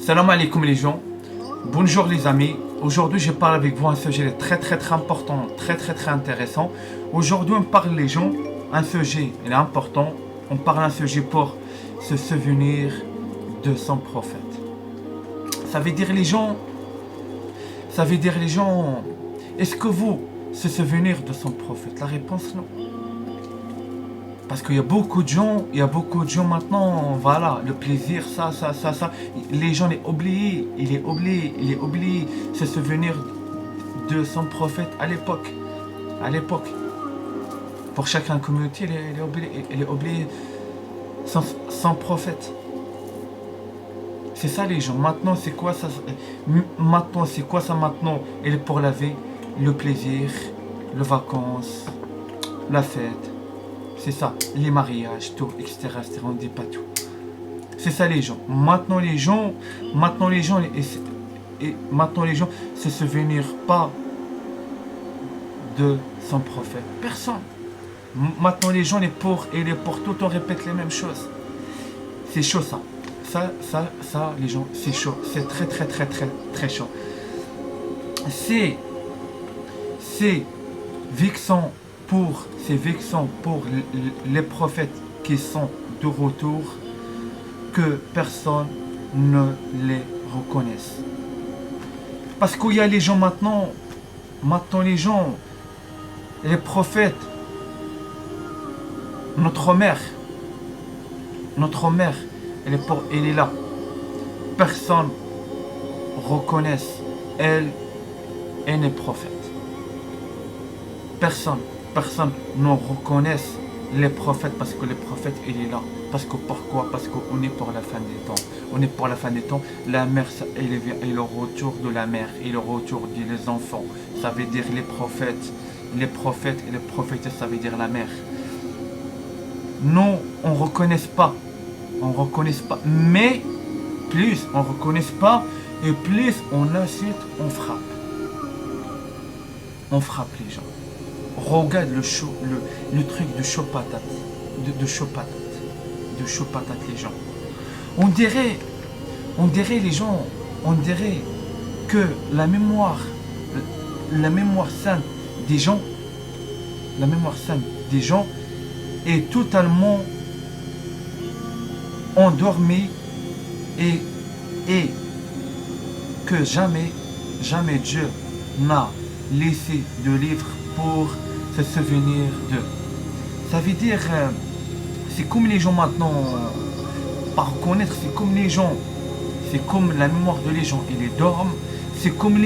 Salam alaikum les gens. Bonjour les amis. Aujourd'hui je parle avec vous un sujet très important, très intéressant. Aujourd'hui on parle les gens, un sujet il est important. On parle un sujet pour se souvenir de son prophète. Ça veut dire les gens, est-ce que vous se souvenir de son prophète? La réponse non. Parce qu'il y a beaucoup de gens maintenant, voilà, le plaisir, ça. Les gens les oublient, il est oublié se souvenir de son prophète à l'époque. Pour chacun communauté, il est oublié son prophète. C'est ça les gens. Maintenant, c'est quoi ça? Maintenant, il est pour la vie, le plaisir, les vacances, la fête. C'est ça, les mariages, tout, etc. On ne dit pas tout. C'est ça les gens. Maintenant les gens se souvenir pas de son prophète. Personne. Maintenant les gens, les pour tout, on répète les mêmes choses. C'est chaud ça. Ça, les gens, c'est chaud. C'est très chaud. C'est vexant pour les prophètes qui sont de retour que personne ne les reconnaisse. Parce qu'il y a les gens maintenant les prophètes, notre mère, elle est là. Personne reconnaisse, elle est prophète. Personne ne reconnaît les prophètes parce que les prophètes il est là. Pourquoi? Parce qu'on est pour la fin des temps. La mère, et le retour de la mère, et le retour des enfants. Ça veut dire les prophètes, et les prophètes, ça veut dire la mère. Non, on ne reconnaît pas. Mais plus on ne reconnaît pas, et plus on incite, on frappe. On frappe les gens. Regarde le truc de chaud patate, les gens. On dirait les gens, que la mémoire saine des gens, est totalement endormie et que jamais Dieu n'a laissé de livre pour se souvenir d'eux. Ça veut dire, c'est comme les gens maintenant, par reconnaître, c'est comme la mémoire de les gens, ils les dorment. C'est comme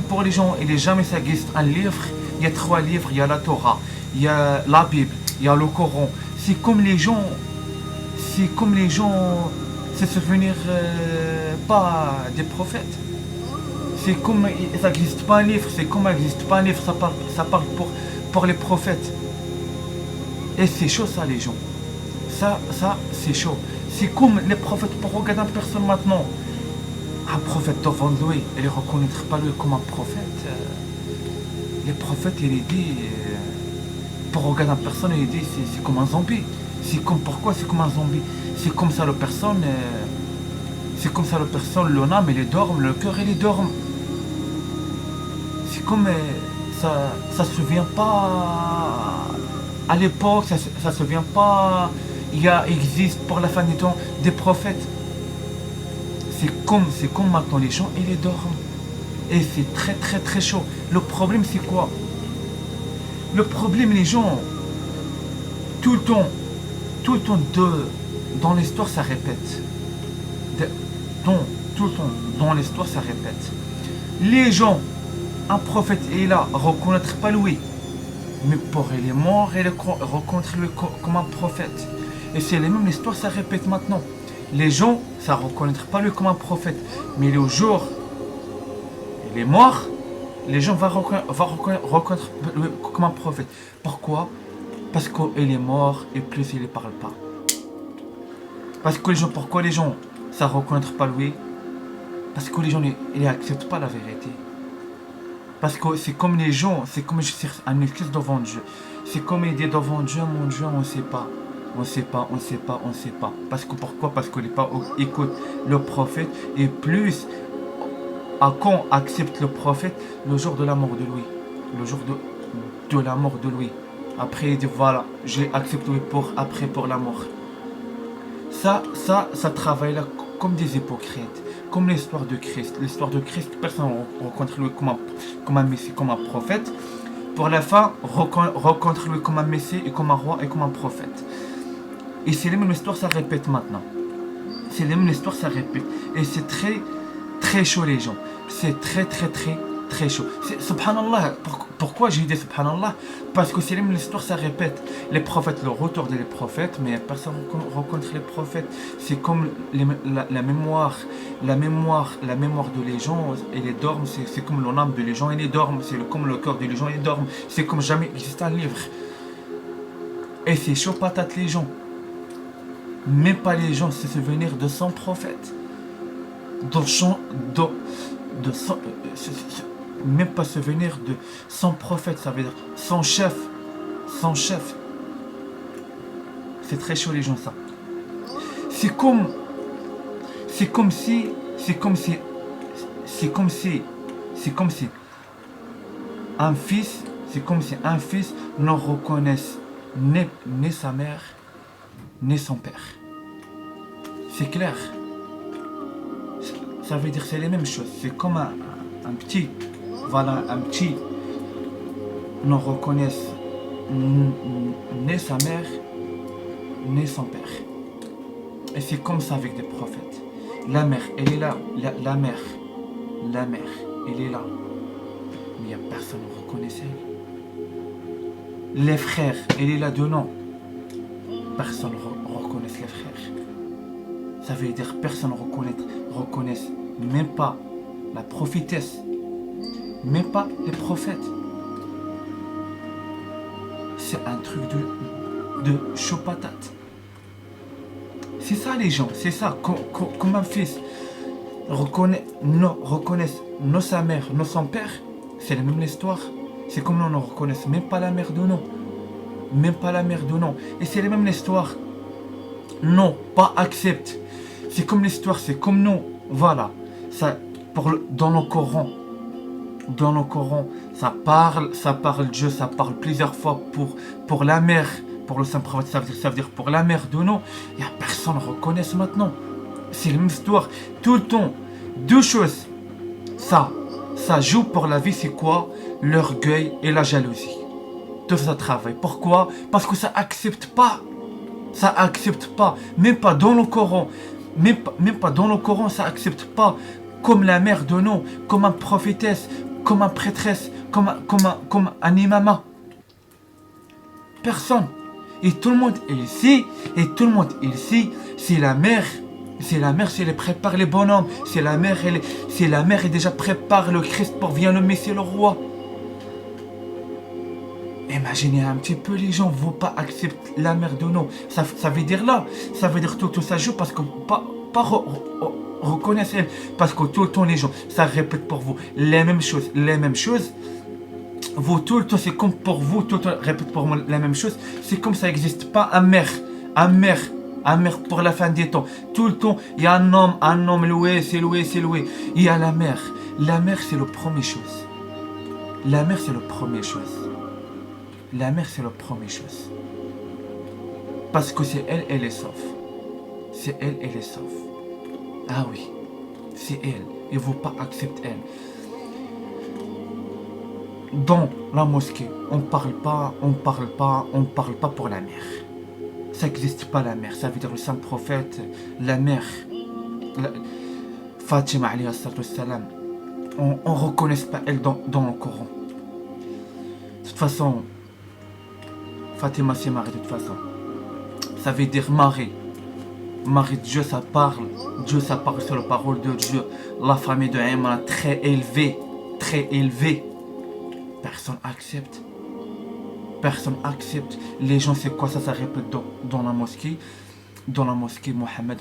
pour les gens, il n'est jamais ça existe un livre. Il y a 3 livres, il y a la Torah, il y a la Bible, il y a le Coran. C'est comme les gens se souvenir pas des prophètes. C'est comme ça n'existe pas un livre, ça parle pour les prophètes. Et c'est chaud ça les gens. Ça c'est chaud. C'est comme les prophètes, pour regarder une personne maintenant. Un prophète devant lui, il ne reconnaîtra pas lui comme un prophète. Les prophètes, il est dit, pour regarder une personne, il est dit c'est comme un zombie. Pourquoi c'est comme un zombie? C'est comme ça la personne, l'âme elle dorme, le cœur il dorme. C'est comme ça se souvient pas à l'époque, ça se souvient pas. Il existe pour la fin des temps des prophètes. C'est comme maintenant les gens ils dorment. Et c'est très chaud. Le problème c'est quoi? Le problème les gens, tout le temps dans l'histoire ça répète. Tout le temps dans l'histoire ça répète. Les gens, un prophète est là, reconnaître pas lui. Mais pour il est mort, il reconnaître lui comme un prophète. Et c'est la même histoire, ça répète maintenant. Les gens, ça reconnaître pas lui comme un prophète. Mais le jour, il est mort, les gens vont reconnaître lui comme un prophète. Pourquoi? Parce qu'il est mort et plus il ne parle pas. Pourquoi les gens, ça reconnaître pas lui? Parce que les gens, ils n'acceptent pas la vérité. Parce que c'est comme je cherche un excuse devant Dieu. C'est comme il dit devant Dieu, mon Dieu, on ne sait pas. On sait pas, on sait pas, on sait pas. Parce que pourquoi? Parce qu'on n'est pas écoute le prophète et plus à quand accepte le prophète le jour de la mort de lui. Le jour de la mort de lui. Après il dit voilà, j'ai accepté pour après pour la mort. Ça travaille là comme des hypocrites. Comme l'histoire de Christ. L'histoire de Christ, personne ne rencontre lui comme un messie, comme un prophète. Pour la fin, rencontre lui comme un messie et comme un roi et comme un prophète. Et c'est la même histoire, ça répète maintenant. C'est la même histoire, ça répète. Et c'est très, très chaud les gens. C'est très, très, très, très chaud. Subhanallah, pourquoi j'ai dit subhanallah? Parce que c'est la même histoire, ça répète. Les prophètes, le retour des prophètes, mais personne ne rencontre les prophètes. C'est comme la mémoire de les gens, et les dorment, c'est comme l'âme de les gens, et les dorment. C'est comme le corps de les gens, et les dorment. C'est comme jamais existe un livre. Et c'est chaud patate les gens. Même pas les gens se souvenir de son prophète. Même pas se souvenir de son prophète, ça veut dire son chef. Son chef. C'est très chaud les gens ça. C'est comme si un fils, ne reconnaisse ni sa mère, ni son père. C'est clair. Ça veut dire que c'est les mêmes choses. C'est comme un petit ne reconnaisse ni sa mère, ni son père. Et c'est comme ça avec des prophètes. La mère, elle est là. La mère, elle est là. Mais il n'y a personne qui reconnaît elle. Les frères, elle est là dedans. Personne ne reconnaît les frères. Ça veut dire personne ne reconnaît même pas la prophétesse, même pas les prophètes. C'est un truc de chaud patate. C'est ça les gens, c'est ça. Comme un fils reconnaissent non sa mère, non son père, c'est la même histoire. C'est comme nous ne reconnaissons même pas la mère de nous. Même pas la mère de nous. Et c'est la même histoire. Non, pas accepte. C'est comme l'histoire, c'est comme nous. Voilà. Ça, dans le Coran, ça parle Dieu, ça parle plusieurs fois pour la mère, pour le saint prophète, ça veut dire pour la mère de nous. Il n'y a personne qui reconnaît maintenant. C'est la même histoire. Tout le temps, deux choses. Ça joue pour la vie, c'est quoi? L'orgueil et la jalousie. Tout ça travaille. Pourquoi? Parce que ça accepte pas. Ça accepte pas. Même pas dans le Coran. Même pas dans le Coran, ça accepte pas. Comme la mère de nous, comme un prophétesse, comme un prêtresse, comme un imama. Personne. Et tout le monde est ici, c'est la mère. C'est la mère, c'est elle prépare les bonhommes. C'est la mère, elle déjà prépare le Christ pour venir le Messie, le roi. Imaginez un petit peu, les gens ne vont pas accepter la mère de nous. Ça veut dire là, ça veut dire tout ça joue parce que pas reconnaissent elle. Parce que tout le temps, les gens, ça répète pour vous les mêmes choses. Vous, tout le temps, c'est comme pour vous, tout le temps, répète pour moi la même chose. C'est comme ça n'existe pas un mère pour la fin des temps. Tout le temps, il y a un homme loué. Il y a la mère. La mère, c'est la première chose. La mère, c'est la première chose. Parce que c'est elle est sauve. C'est elle est sauve. Ah oui, c'est elle. Il ne faut pas accepter elle. Dans la mosquée, on parle pas pour la mère. Ça n'existe pas la mère. Ça veut dire le saint prophète, la mère, Fatima alayhi salam. On ne reconnaît pas elle dans le Coran. De toute façon, Fatima c'est Marie de toute façon. Ça veut dire Marie. Marie de Dieu, ça parle. Dieu, ça parle sur la parole de Dieu. La famille de Imran, très élevée. Personne accepte. Les gens, c'est quoi ça? Ça répète dans la mosquée. Dans la mosquée, Mohammed.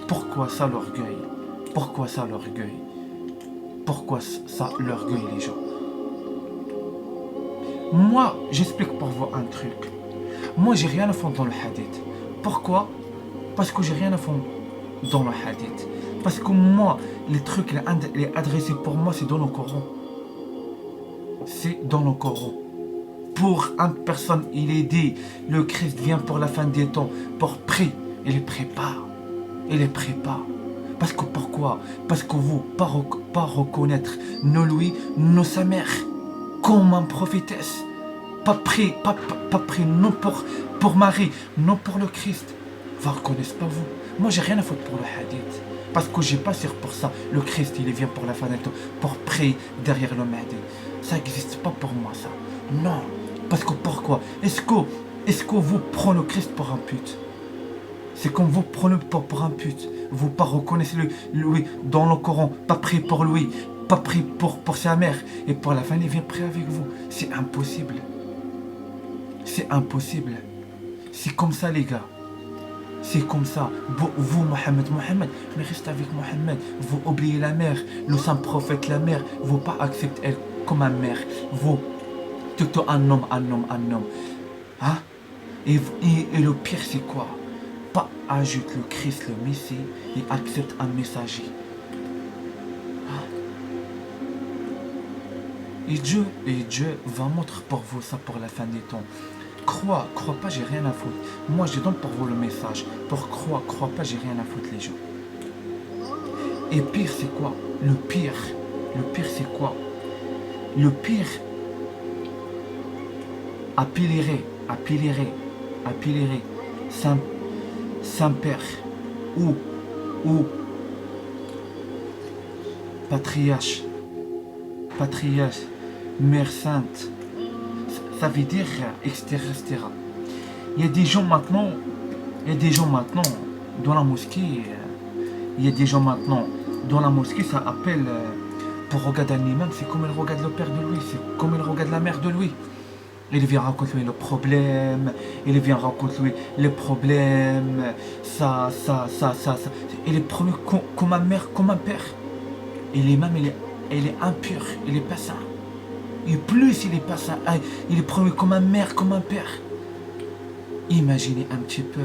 Pourquoi ça l'orgueil? Pourquoi ça l'orgueil, les gens? Moi, j'explique pour vous un truc. Moi, j'ai rien à fond dans le hadith. Pourquoi? Parce que j'ai rien à fond dans le hadith. Parce que moi, les trucs, les adressés pour moi, c'est dans le Coran. C'est dans le Coran. Pour une personne, il est dit, le Christ vient pour la fin des temps, pour prier, il les prépare. Il les prépare. Parce que pourquoi? Parce que vous, pas reconnaître nos lui, nos sa mère, comme une prophétesse. Pas prier non pour Marie, non pour le Christ. Vous ne reconnaissez pas vous. Moi, j'ai rien à foutre pour le hadith. Parce que j'ai pas sûr pour ça. Le Christ, il vient pour la fin des temps, pour prier derrière le Mahdi. Ça n'existe pas pour moi, ça. Non. Parce que pourquoi? Est-ce que vous prenez le Christ pour un pute? C'est comme vous prenez pour un pute. Vous pas reconnaissez lui dans le Coran, pas prier pour lui, pas prier pour sa mère. Et pour la fin, il vient prier avec vous. C'est impossible. C'est impossible. C'est comme ça, les gars. C'est comme ça. Vous, Mohammed, mais restez avec Mohammed. Vous oubliez la mère, le saint prophète, la mère. Vous pas acceptez elle comme une mère. Vous, tout un homme. Hein? Et le pire, c'est quoi? Pas ajoute le Christ, le Messie, et accepte un messager. Hein? Et Dieu va montrer pour vous ça pour la fin des temps. Crois pas, j'ai rien à foutre. Moi, je donne pour vous le message. Pour crois pas, j'ai rien à foutre, les gens. Et pire, c'est quoi? Le pire, c'est quoi? Le pire, à pilérer, Saint-Père, ou patriarche, Mère Sainte, ça veut dire etc. Il y a des gens maintenant dans la mosquée, ça appelle pour regarder un imam, c'est comme il regarde le père de lui, c'est comme il regarde la mère de lui. Il vient raconter lui le problème, ça. Il est promu comme un mère, comme un père. Et l'imam, il est impur, il est pas saint. Et plus il est pas saint, il est promu comme un mère, comme un père. Imaginez un petit peu.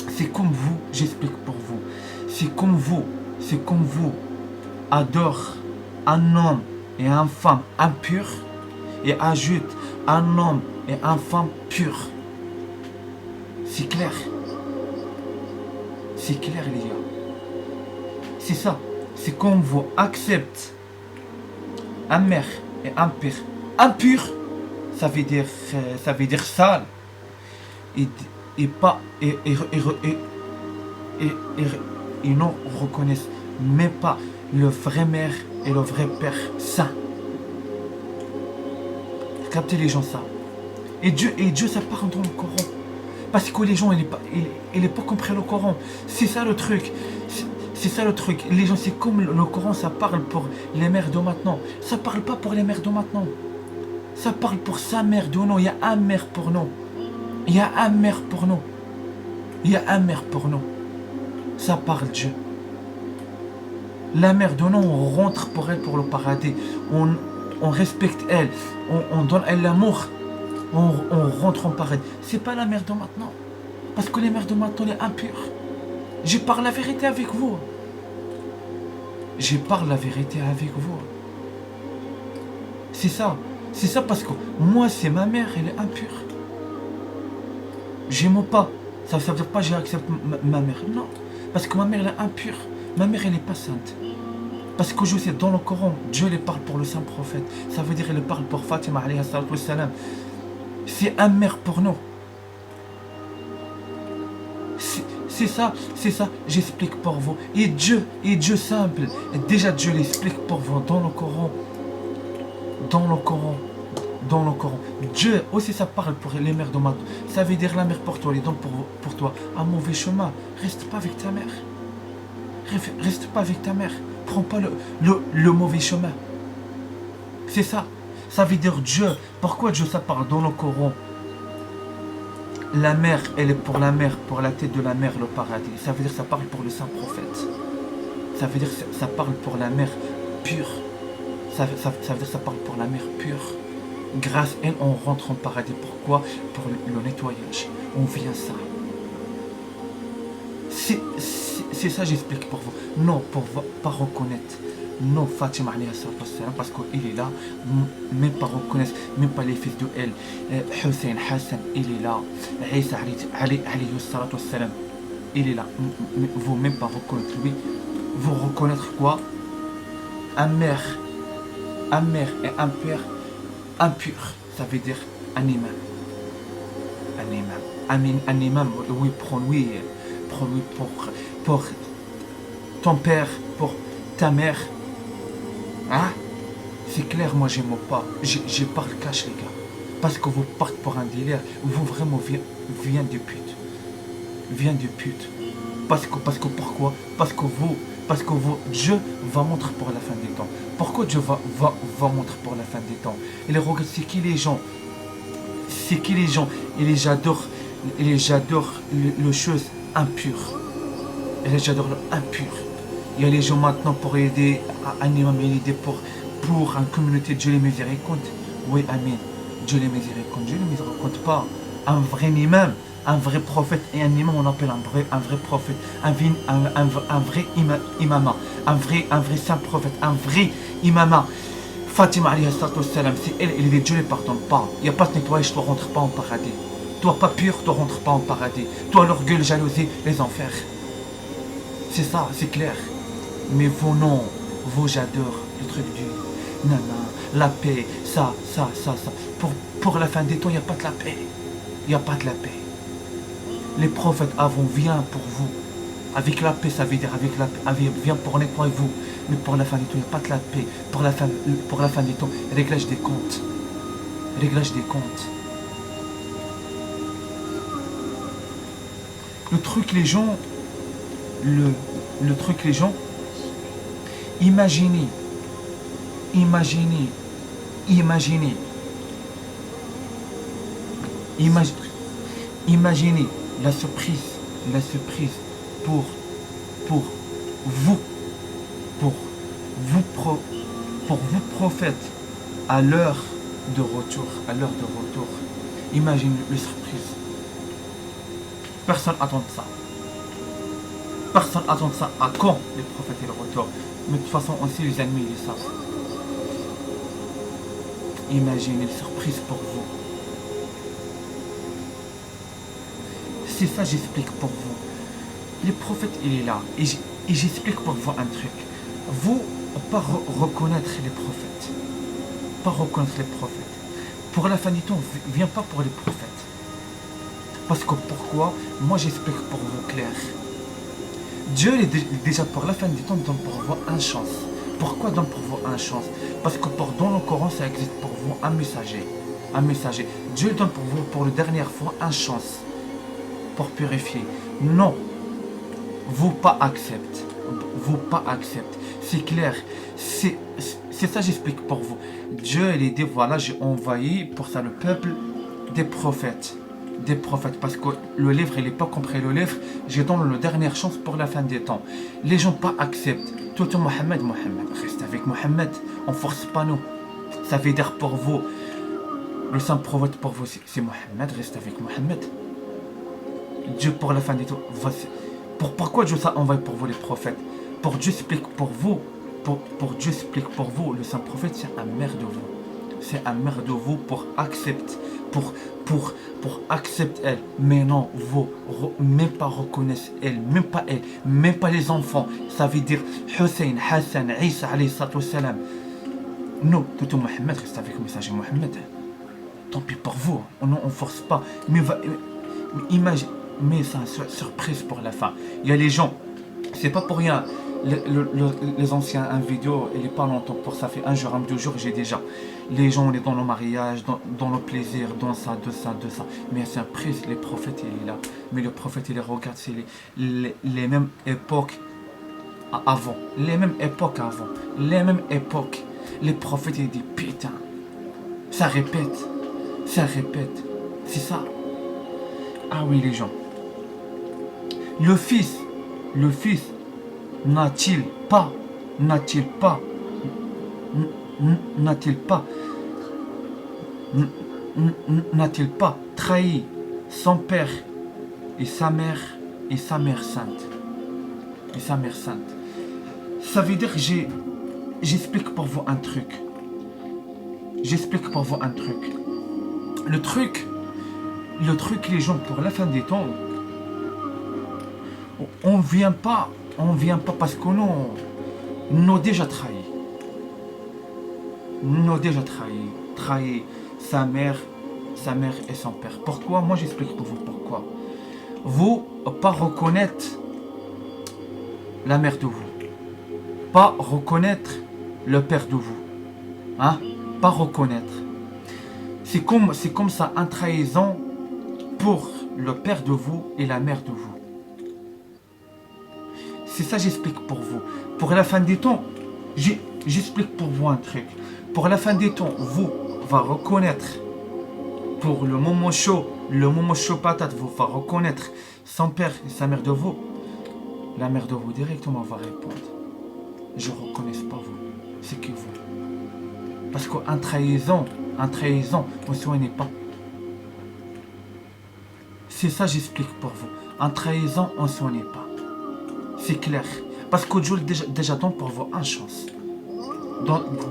C'est comme vous, j'explique pour vous. C'est comme vous adore un homme et une femme impure et ajoute un homme et une femme pure. C'est clair, les gars. C'est ça. C'est comme vous acceptez un mère et un père impur, ça veut dire sale. Et non reconnaissent même pas le vrai mère et le vrai père saint. Captez les gens ça. Et Dieu ça part dans le Coran. Parce que les gens ils n'ont pas compris le Coran. C'est ça le truc. Les gens, c'est comme le Coran, ça parle pour les mères de maintenant. Ça parle pas pour les mères de maintenant. Ça parle pour sa mère de nous. Il y a un mère pour nous. Ça parle Dieu. La mère de nous, on rentre pour elle pour le paradis. On respecte elle. On donne elle l'amour. On rentre en paradis. C'est pas la mère de maintenant. Parce que les mères de maintenant, elle est impure. Je parle la vérité avec vous. C'est ça parce que moi, c'est ma mère, elle est impure. J'aime pas. Ça veut dire pas que j'accepte ma mère. Non. Parce que ma mère, elle est impure. Ma mère, elle n'est pas sainte. Parce que je sais, dans le Coran, Dieu les parle pour le saint prophète. Ça veut dire qu'il parle pour Fatima, alayhi salam. C'est un mère pour nous. C'est ça, j'explique pour vous. Et Dieu simple. Et déjà Dieu l'explique pour vous dans le Coran. Dieu aussi ça parle pour les mères de maintenant. Ça veut dire la mère pour toi, les dons pour toi. Un mauvais chemin, reste pas avec ta mère. Prends pas le mauvais chemin. C'est ça. Ça veut dire Dieu. Pourquoi Dieu ça parle dans le Coran? La mère, elle est pour la mère, pour la tête de la mère, le paradis. Ça veut dire que ça parle pour le saint prophète. Ça veut dire que ça parle pour la mère pure. ça veut dire que ça parle pour la mère pure. Grâce à elle, on rentre en paradis. Pourquoi? Pour le nettoyage. On vient ça. C'est ça, j'explique pour vous. Non, pour pas reconnaître. Non, Fatima alayhi salam, parce qu'il est là, même pas reconnaître, même pas les fils de elle. Hussein, Hassan, il est là. Isa alayhi salam, il est là. Vous même pas reconnaître lui. Vous reconnaître quoi? Un mère et un père impur. Ça veut dire un imam. Un imam, oui, prends-lui pour ton père, pour ta mère. Hein? C'est clair, moi j'aime pas. Je parle cash, les gars. Parce que vous partez pour un délire. Vous vraiment vient de pute. Vient de pute. Parce que pourquoi? Parce que vous, Dieu va montrer pour la fin des temps. Pourquoi Dieu va montrer pour la fin des temps? Et regarde, c'est qui les gens? Et j'adore les choses impures. Et j'adore l'impur. Il y a les gens maintenant pour aider un imam, aider pour une communauté. Dieu les miséricorde. Oui, amen. Dieu les miséricorde. Dieu les miséricorde pas. Un vrai imam, un vrai prophète et un imam, on appelle un vrai prophète, un vrai imama, un vrai saint prophète, un vrai imama. Fatima alayhi salam, c'est elle, Dieu ne les pardonne pas. Il n'y a pas de nettoyage, toi rentre pas en paradis. Toi pas pur, toi rentre pas en paradis. Toi l'orgueil, la jalousie, les enfers. C'est ça, c'est clair. Mais vos noms, vos j'adore, le truc du nana, la paix, ça. Pour la fin des temps, il n'y a pas de la paix. Il n'y a pas de la paix. Les prophètes avant viennent pour vous. Avec la paix, ça veut dire avec la paix, vient pour nettoyer vous. Mais pour la fin des temps, il n'y a pas de la paix. Pour la fin des temps, réglage des comptes. Réglage des comptes. Le truc, les gens, imaginez la surprise pour vous prophètes à l'heure de retour. Imaginez la surprise. Personne n'attend ça. Personne n'attend ça. À quand les prophètes et le retour? Mais de toute façon, aussi les ennemis, ils le savent. Imaginez une surprise pour vous. C'est ça, j'explique pour vous. Les prophètes, il est là. Et j'explique pour vous un truc. Vous, pas reconnaître les prophètes. Pas reconnaître les prophètes. Pour la fin du temps, viens pas pour les prophètes. Parce que pourquoi? Moi, j'explique pour vous clair. Dieu est déjà pour la fin du temps donne pour vous une chance. Pourquoi donne pour vous une chance? Parce que dans le Coran, ça existe pour vous un messager. Dieu donne pour vous pour la dernière fois une chance. Pour purifier. Non. Vous pas acceptez. C'est clair. C'est ça j'explique pour vous. Dieu, il dit, voilà, j'ai envoyé pour ça le peuple des prophètes. Parce que le livre, il n'est pas compris le livre, je donne la dernière chance pour la fin des temps. Les gens pas acceptent. Tout Mohammed, reste avec Mohammed, on force pas nous. Ça veut dire pour vous, le saint prophète pour vous, c'est Mohammed, reste avec Mohammed. Dieu pour la fin des temps, pourquoi Dieu ça envoie pour vous les prophètes? Pour Dieu explique pour vous, Dieu explique pour vous, le saint prophète, c'est un maire de vous. C'est un maire de vous pour accepter. Pour accepter elle, mais non, vous même pas reconnaissez elle, même pas les enfants. Ça veut dire Hussein, Hassan, Isa alayhi salam. Non, tout Mohammed reste avec le messager Mohammed. Tant pis pour vous, on force pas. Mais imagine, mais c'est une surprise pour la fin. Il y a les gens, c'est pas pour rien. Les anciens, un vidéo, il n'est pas longtemps pour ça, fait un jour, 2 jours, j'ai déjà. Les gens, on est dans le mariage, dans le plaisir, dans ça, de ça. Mais c'est un prise, les prophètes, il est là. Mais le prophète, il regarde, c'est les mêmes époques avant. Les mêmes époques. Les prophètes, ils disent, putain, ça répète. C'est ça. Ah oui, les gens. Le fils, n'a-t-il pas n'a-t-il pas, n'a-t-il pas trahi son père et sa mère sainte, et sa mère sainte? Ça veut dire que j'explique pour vous un truc. J'explique pour vous un truc. Le truc, les gens, pour la fin des temps, on vient pas parce que nous déjà trahi. Nous déjà trahi sa mère et son père. Pourquoi? Moi j'explique pour vous pourquoi. Vous pas reconnaître la mère de vous, pas reconnaître le père de vous, hein? Pas reconnaître. C'est comme ça, une trahison pour le père de vous et la mère de vous. C'est ça j'explique pour vous. Pour la fin des temps, j'explique pour vous un truc. Pour la fin des temps, vous va reconnaître, pour le moment chaud patate, vous va reconnaître son père et sa mère de vous. La mère de vous directement va répondre: je ne reconnais pas vous, c'est que vous. Parce qu'en trahison, on ne se connaît pas. C'est ça j'explique pour vous. En trahison, on ne se connaît pas. C'est clair. Parce que Dieu déjà donne pour vous une chance.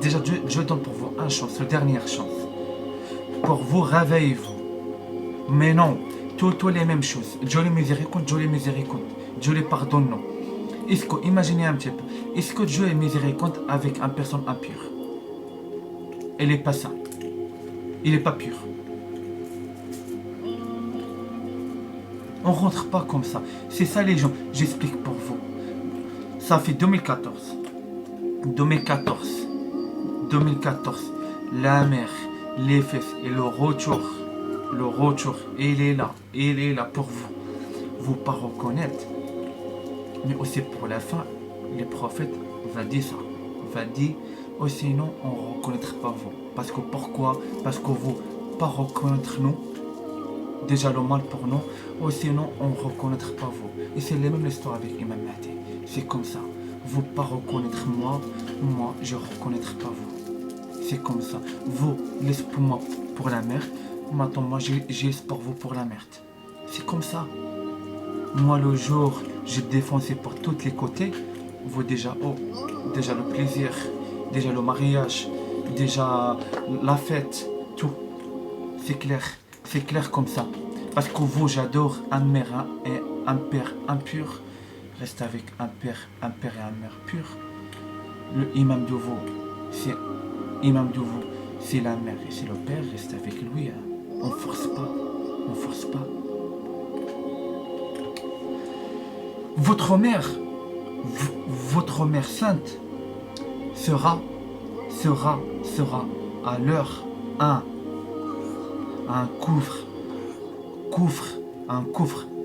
Déjà Dieu donne pour vous une chance, la dernière chance. Pour vous, réveillez-vous. Mais non, toutes les mêmes choses. Dieu les miséricorde, Dieu les pardonne. Non. Est-ce que, imaginez un petit peu, est-ce que Dieu est miséricorde avec une personne impure? Elle n'est pas ça. Il n'est pas pur. On ne rentre pas comme ça. C'est ça les gens, j'explique pour vous. Ça fait 2014. 2014. La mère, les fesses et le retour, il est là pour vous. Vous pas reconnaître. Mais aussi pour la fin, les prophètes va dire ça. Va dire, oh, sinon on ne reconnaîtra pas vous. Parce que pourquoi? Parce que vous pas reconnaître nous. Déjà le mal pour nous, ou sinon on ne reconnaîtra pas vous. Et c'est la même histoire avec Imam Mahdi. C'est comme ça. Vous pas reconnaître moi je ne reconnaîtrai pas vous. C'est comme ça. Vous laissez pour moi pour la merde, maintenant moi j'ai pour vous pour la merde. C'est comme ça. Moi le jour j'ai défoncé pour tous les côtés, vous déjà le plaisir, déjà le mariage, déjà la fête, tout. C'est clair comme ça. Parce que vous, j'adore un mère et un père impur. Reste avec un père et un mère pur. Le imam de vous, c'est la mère et c'est le père. Reste avec lui. Hein. On force pas. Votre mère sainte sera à l'heure un couvre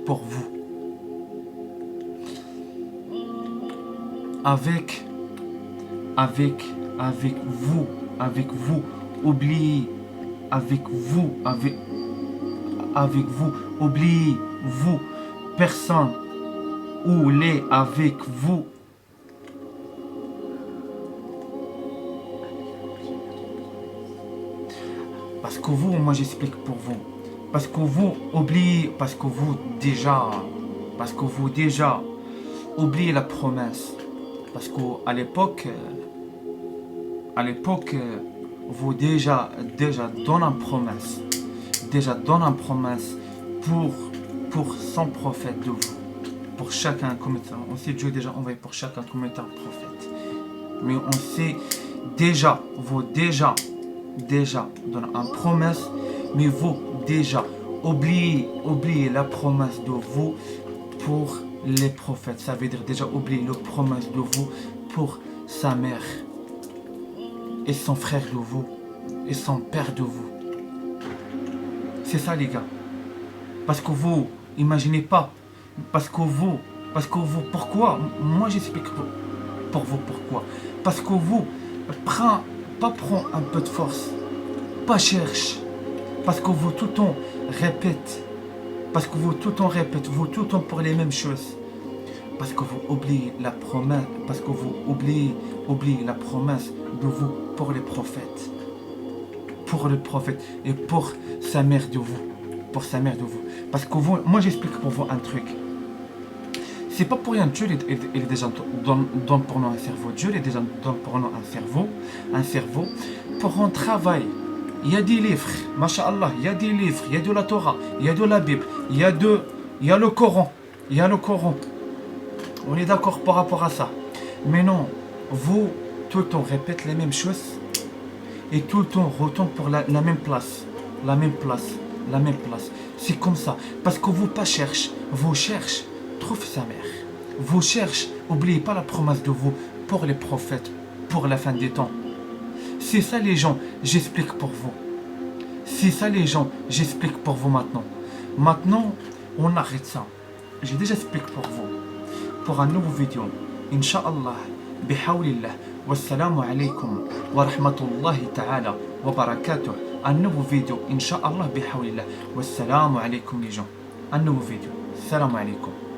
pour vous. Avec vous, oubliez, oubliez, vous, personne, ou les avec vous. Parce que vous, moi j'explique pour vous. Parce que vous oubliez, parce que vous déjà oubliez la promesse. Parce qu'à l'époque, vous déjà donne une promesse. Déjà donne une promesse pour son prophète de vous. Pour chacun comme étant. On sait Dieu déjà envoyé pour chacun comme étant prophète. Mais on sait déjà, vous déjà donne une promesse, mais vous déjà oubliez la promesse de vous pour les prophètes. Ça veut dire déjà oublier la promesse de vous pour sa mère et son frère de vous et son père de vous. C'est ça les gars. Parce que vous, imaginez pas. Parce que vous, pourquoi? Moi j'explique pour vous pourquoi. Parce que vous, prends un peu de force. Pas cherche. Parce que vous tout le temps répète. Vous tout le temps pour les mêmes choses. Parce que vous oubliez la promesse. Parce que vous oubliez la promesse de vous pour les prophètes. Pour le prophète et pour sa mère de vous. Pour sa mère de vous. Parce que vous, moi j'explique pour vous un truc. C'est pas pour rien, Dieu il est déjà donne pour nous un cerveau. Dieu il est déjà donne pour nous un cerveau pour un travail. Il y a des livres, masha'Allah, il y a des livres, il y a de la Torah, il y a de la Bible, il y a le Coran, il y a le Coran. On est d'accord par rapport à ça. Mais non, vous, tout le temps, répète les mêmes choses et tout le temps retourne pour la même place. La même place, la même place. C'est comme ça. Parce que vous pas cherchez, vous cherchez, trouve sa mère. Vous cherchez, n'oubliez pas la promesse de vous pour les prophètes, pour la fin des temps. C'est ça les gens, j'explique pour vous. C'est ça les gens, j'explique pour vous maintenant. Maintenant, on arrête ça. J'ai déjà expliqué pour vous. Pour un nouveau vidéo. Inch'Allah, bihawlillah. Wassalamu alaikum wa rahmatullahi ta'ala wa barakatuh. Un nouveau vidéo. Inch'Allah, bihawlillah. Wassalamu alaikum les gens. Un nouveau vidéo. Salam alaikum.